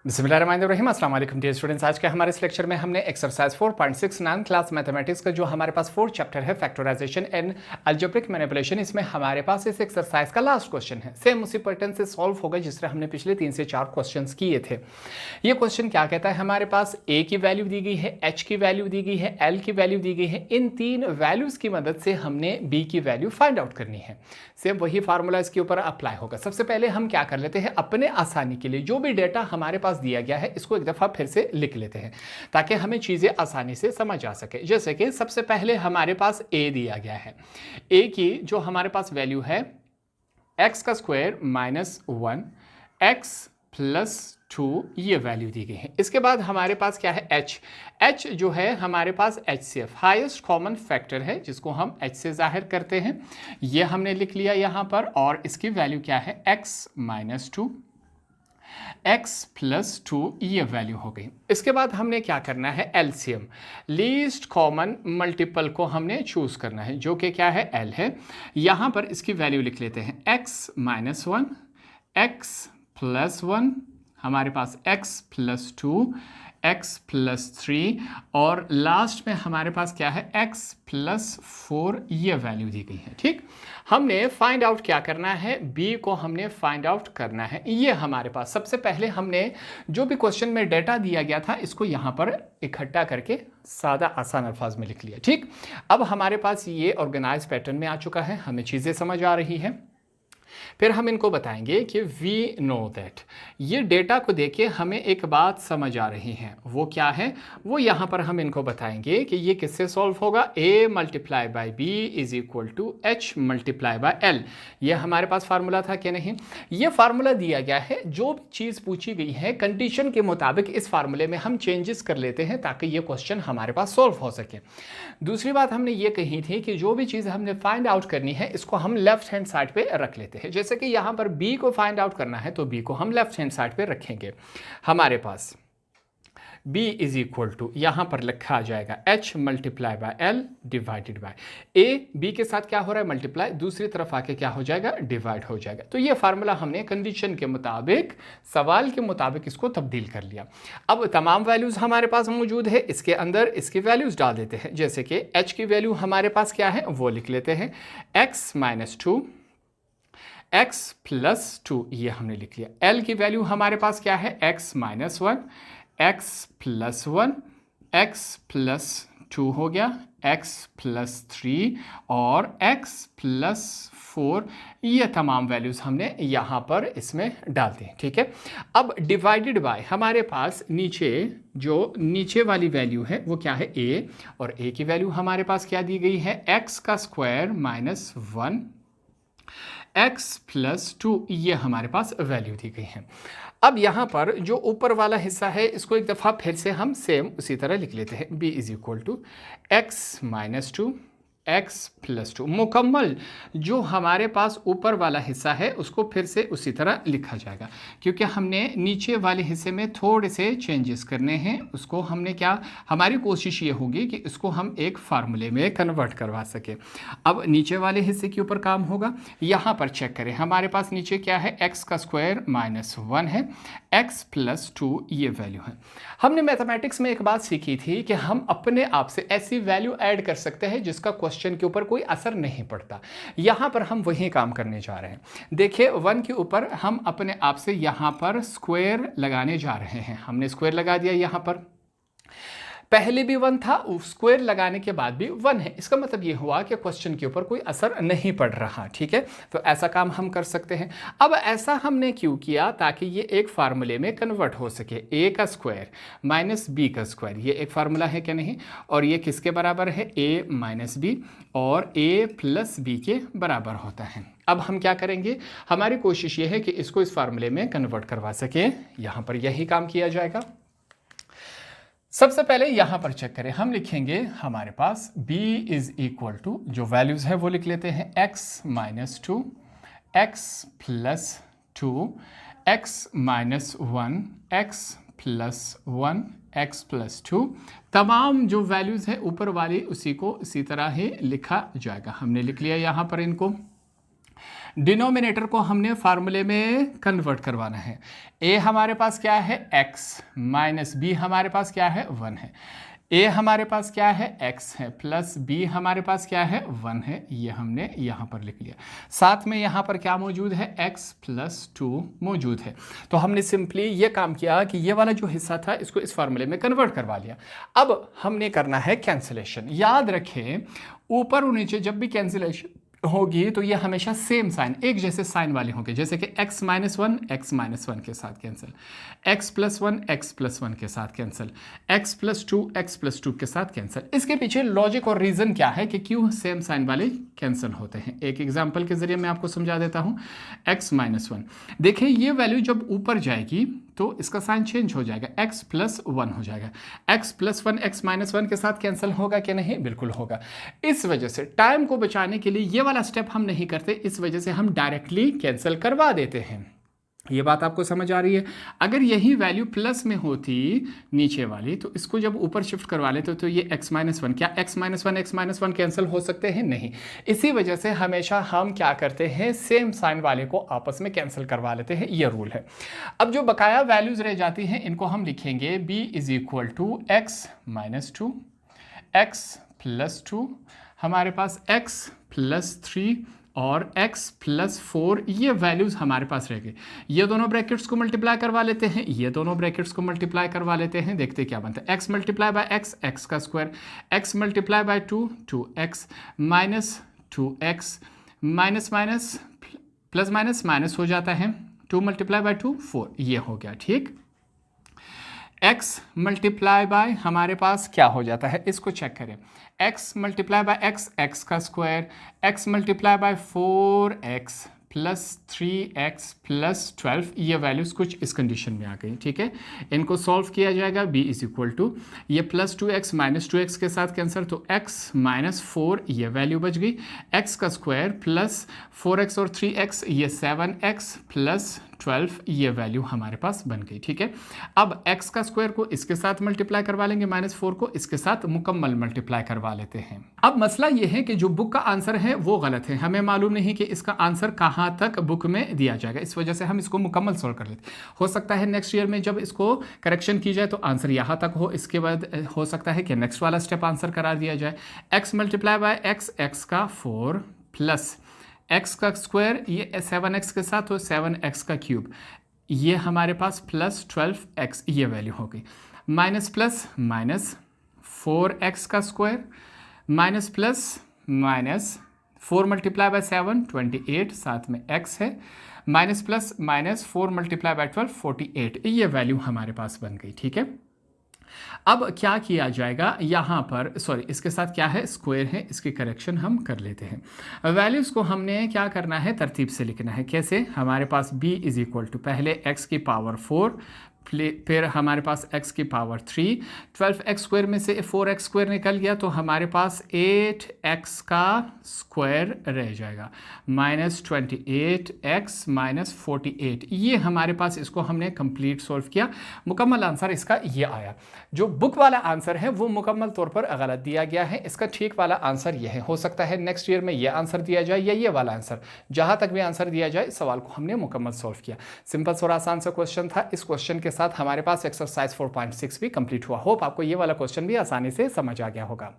बिस्मिल्लाहिर्रहमानिर्रहीम। अस्सलाम वालेकुम डियर स्टूडेंट्स। आज के हमारे इस लेक्चर में हमने एक्सरसाइज 4.69 क्लास मैथमेटिक्स का जो हमारे पास 4th चैप्टर है फैक्टराइजेशन एंड अलजेब्रिक मैनिपुलेशन, इसमें हमारे पास इस एक्सरसाइज का लास्ट क्वेश्चन है। सेम उसी पैटर्न से सॉल्व होगा जिस तरह हमने पिछले 3 से 4 क्वेश्चंस किए थे। ये क्वेश्चन क्या कहता है, हमारे पास ए की वैल्यू दी गई है, एच की वैल्यू दी गई है, एल की वैल्यू दी गई है। इन 3 वैल्यूज की मदद से हमने बी की वैल्यू फाइंड आउट करनी है। सेम वही फार्मूला इसके ऊपर अप्लाई होगा। सबसे पहले हम क्या कर लेते हैं, अपने आसानी के लिए जो भी डेटा हमारे पास दिया गया है इसको एक दफ़ा फिर से लिख लेते हैं ताकि हमें चीज़ें आसानी से समझ आ सके। जैसे कि सबसे पहले हमारे पास ए दिया गया है, ए की जो हमारे पास वैल्यू है एक्स का स्क्वायर माइनस 1 एक्स प्लस 2, ये वैल्यू दी गई है। इसके बाद हमारे पास क्या है, एच जो है हमारे पास HCF हाईएस्ट कॉमन फैक्टर है जिसको हम H से जाहिर करते हैं, ये हमने लिख लिया यहाँ पर। और इसकी वैल्यू क्या है, x माइनस 2 x प्लस 2, ये वैल्यू हो गई। इसके बाद हमने क्या करना है, LCM लीस्ट कॉमन मल्टीपल को हमने चूज करना है जो कि क्या है, L है। यहाँ पर इसकी वैल्यू लिख लेते हैं x माइनस 1 x प्लस 1, हमारे पास x प्लस 2 x प्लस 3, और लास्ट में हमारे पास क्या है, x प्लस 4, ये वैल्यू दी गई है। ठीक, हमने फाइंड आउट क्या करना है, b को हमने फाइंड आउट करना है। ये हमारे पास सबसे पहले हमने जो भी क्वेश्चन में डेटा दिया गया था इसको यहाँ पर इकट्ठा करके सादा आसान अल्फाज में लिख लिया। ठीक, अब हमारे पास ये ऑर्गेनाइज पैटर्न में आ चुका है, हमें चीज़ें समझ आ रही है। फिर हम इनको बताएंगे कि वी नो दैट, ये डेटा को देख के हमें एक बात समझ आ रही है, वो क्या है, वो यहाँ पर हम इनको बताएंगे कि ये किससे सॉल्व होगा, a multiply by B is equal to H multiply by L. ये हमारे पास फार्मूला था कि नहीं, ये फार्मूला दिया गया है। जो भी चीज़ पूछी गई है कंडीशन के मुताबिक इस फार्मूले में हम चेंजेस कर लेते हैं ताकि ये क्वेश्चन हमारे पास सॉल्व हो सके। दूसरी बात हमने ये कही थी कि जो भी चीज़ हमने फाइंड आउट करनी है इसको हम लेफ्ट हैंड साइड पे रख लेते हैं। जैसे कि यहाँ पर b को फाइंड आउट करना है तो b को हम लेफ्ट हैंड साइड पे रखेंगे। हमारे पास b इज इक्वल टू यहाँ पर लिखा आ जाएगा h multiply by l divided by a। b के साथ क्या हो रहा है, मल्टीप्लाई, दूसरी तरफ आके क्या हो जाएगा, डिवाइड हो जाएगा। तो ये फार्मूला हमने कंडीशन के मुताबिक, सवाल के मुताबिक इसको तब्दील कर लिया। अब तमाम वैल्यूज हमारे पास मौजूद है, इसके अंदर इसकी वैल्यूज डाल देते हैं। जैसे कि h की वैल्यू हमारे पास क्या है, वो लिख लेते हैं x माइनस 2 x प्लस 2, ये हमने लिख लिया। l की वैल्यू हमारे पास क्या है, x minus 1 x plus 1 x plus 2 हो गया, x प्लस 3 और x प्लस 4, ये तमाम वैल्यूज़ हमने यहाँ पर इसमें डाल दी। ठीक है, अब डिवाइडेड बाय हमारे पास नीचे जो नीचे वाली वैल्यू है वो क्या है, a, और a की वैल्यू हमारे पास क्या दी गई है, x का स्क्वायर माइनस 1 x प्लस 2, ये हमारे पास वैल्यू दी गई है। अब यहाँ पर जो ऊपर वाला हिस्सा है इसको एक दफ़ा फिर से हम सेम उसी तरह लिख लेते हैं, b is equal to x minus 2 x plus 2। मुकम्मल जो हमारे पास ऊपर वाला हिस्सा है उसको फिर से उसी तरह लिखा जाएगा क्योंकि हमने नीचे वाले हिस्से में थोड़े से चेंजेस करने हैं। उसको हमने क्या, हमारी कोशिश ये होगी कि इसको हम एक फार्मूले में कन्वर्ट करवा सके। अब नीचे वाले हिस्से के ऊपर काम होगा। यहाँ पर चेक करें, हमारे पास नीचे क्या है, x का स्क्वायर माइनस 1 है, x प्लस 2, ये वैल्यू है। हमने मैथमेटिक्स में एक बात सीखी थी कि हम अपने आप से ऐसी वैल्यू ऐड कर सकते हैं जिसका क्वेश्चन के ऊपर कोई असर नहीं पड़ता। यहां पर हम वही काम करने जा रहे हैं। देखिए 1 के ऊपर हम अपने आप से यहां पर स्क्वायर लगाने जा रहे हैं। हमने स्क्वायर लगा दिया, यहां पर पहले भी 1 था, स्क्वायर लगाने के बाद भी 1 है। इसका मतलब ये हुआ कि क्वेश्चन के ऊपर कोई असर नहीं पड़ रहा। ठीक है, तो ऐसा काम हम कर सकते हैं। अब ऐसा हमने क्यों किया, ताकि ये एक फार्मूले में कन्वर्ट हो सके। a का स्क्वायर माइनस b का स्क्वायर, ये एक फार्मूला है क्या नहीं, और ये किसके बराबर है, a माइनस b, और a प्लस b के बराबर होता है। अब हम क्या करेंगे, हमारी कोशिश ये है कि इसको इस फार्मूले में कन्वर्ट करवा सके। यहाँ पर यही काम किया जाएगा। सबसे पहले यहाँ पर चेक करें, हम लिखेंगे हमारे पास b इज इक्वल टू, जो वैल्यूज है वो लिख लेते हैं, x minus 2 x plus 2 x minus 1 x plus 1 x plus 2। तमाम जो वैल्यूज है ऊपर वाली उसी को इसी तरह ही लिखा जाएगा। हमने लिख लिया यहाँ पर इनको। डिनोमिनेटर को हमने फार्मूले में कन्वर्ट करवाना है। a हमारे पास क्या है x माइनस b हमारे पास क्या है 1 है। a हमारे पास क्या है x है प्लस b हमारे पास क्या है 1 है, ये हमने यहाँ पर लिख लिया। साथ में यहाँ पर क्या मौजूद है x प्लस 2 मौजूद है। तो हमने सिंपली ये काम किया कि ये वाला जो हिस्सा था इसको इस फार्मूले में कन्वर्ट करवा लिया। अब हमने करना है कैंसिलेशन। याद रखें ऊपर और नीचे जब भी कैंसिलेशन होगी तो ये हमेशा सेम साइन, एक जैसे साइन वाले होंगे, जैसे कि x माइनस वन के साथ कैंसिल, x प्लस वन के साथ कैंसिल, x प्लस टू के साथ कैंसिल। इसके पीछे लॉजिक और रीज़न क्या है कि क्यों सेम साइन वाले कैंसिल होते हैं, एक एग्जांपल के जरिए मैं आपको समझा देता हूँ। x माइनस वन, देखिए ये वैल्यू जब ऊपर जाएगी तो इसका साइन चेंज हो जाएगा, x प्लस वन हो जाएगा। x plus one x minus one के साथ कैंसिल होगा कि नहीं? बिल्कुल होगा। इस वजह से टाइम को बचाने के लिए ये वाला स्टेप हम नहीं करते, इस वजह से हम डायरेक्टली कैंसिल करवा देते हैं। ये बात आपको समझ आ रही है? अगर यही वैल्यू प्लस में होती नीचे वाली तो इसको जब ऊपर शिफ्ट करवा लेते तो ये x माइनस वन, क्या x माइनस वन कैंसिल हो सकते हैं? नहीं। इसी वजह से हमेशा हम क्या करते हैं, सेम साइन वाले को आपस में कैंसिल करवा लेते हैं, ये रूल है। अब जो बकाया वैल्यूज रह जाती हैं इनको हम लिखेंगे b is equal to x minus two, x plus two, हमारे पास x प्लस 3 और x प्लस 4, ये वैल्यूज़ हमारे पास रह गए। ये दोनों ब्रैकेट्स को मल्टीप्लाई करवा लेते हैं, ये दोनों ब्रैकेट्स को मल्टीप्लाई करवा लेते हैं, देखते क्या बनता है। x मल्टीप्लाई बाय x का square, x multiply by 2x minus 2x minus minus plus minus minus हो जाता है, 2 मल्टीप्लाई बाय 2 4, ये हो गया। ठीक, x मल्टीप्लाई बाय हमारे पास क्या हो जाता है, इसको चेक करें। x मल्टीप्लाई बाय x का square, x multiply by 4x plus 3x plus 12, ये वैल्यूज़ कुछ इस कंडीशन में आ गई। ठीक है, इनको सॉल्व किया जाएगा। b इज इक्वल टू ये प्लस 2x माइनस 2x के साथ कैंसिल, तो x माइनस 4 ये वैल्यू बच गई, x का स्क्वायर प्लस 4x और 3x ये 7x प्लस 12, ये वैल्यू हमारे पास बन गई। ठीक है, अब x का स्क्वायर को इसके साथ मल्टीप्लाई करवा लेंगे, माइनस 4 को इसके साथ मुकम्मल मल्टीप्लाई करवा लेते हैं। अब मसला ये है कि जो बुक का आंसर है वो गलत है, हमें मालूम नहीं कि इसका आंसर कहाँ तक बुक में दिया जाएगा, इस वजह से हम इसको मुकम्मल सोल्व कर लेते। हो सकता है नेक्स्ट ईयर में जब इसको करेक्शन की जाए तो आंसर यहाँ तक हो, इसके बाद हो सकता है कि नेक्स्ट वाला स्टेप आंसर करा दिया जाए। x मल्टीप्लाई बाय x का 4 प्लस x का स्क्वायर, ये 7x के साथ हो 7x का क्यूब, ये हमारे पास प्लस 12x, ये वैल्यू हो गई, माइनस प्लस माइनस 4x का square minus plus minus 4 multiply by 7 28, साथ में x है, minus plus minus 4 multiply by 12 48, ये वैल्यू हमारे पास बन गई। ठीक है, अब क्या किया जाएगा यहाँ पर, सॉरी इसके साथ क्या है, स्क्वायर है, इसकी करेक्शन हम कर लेते हैं। वैल्यूज़ को हमने क्या करना है, तरतीब से लिखना है। कैसे? हमारे पास b इज इक्वल टू पहले x की पावर 4, फिर हमारे पास x की पावर 3, 12x स्क्वायर में से 4x स्क्वायर निकल गया तो हमारे पास 8x का स्क्वायर रह जाएगा, माइनस 28x माइनस 48, ये हमारे पास, इसको हमने कंप्लीट सॉल्व किया, मुकम्मल आंसर इसका ये आया। जो बुक वाला आंसर है वो मुकम्मल तौर पर गलत दिया गया है, इसका ठीक वाला आंसर ये है। हो सकता है नेक्स्ट ईयर में ये आंसर दिया जाए या ये वाला आंसर, जहाँ तक भी आंसर दिया जाए, इस सवाल को हमने मुकम्मल सॉल्व किया। सिंपल और आसान सा क्वेश्चन था। इस क्वेश्चन के साथ हमारे पास एक्सरसाइज 4.6 भी कंप्लीट हुआ। होप आपको ये वाला क्वेश्चन भी आसानी से समझ आ गया होगा।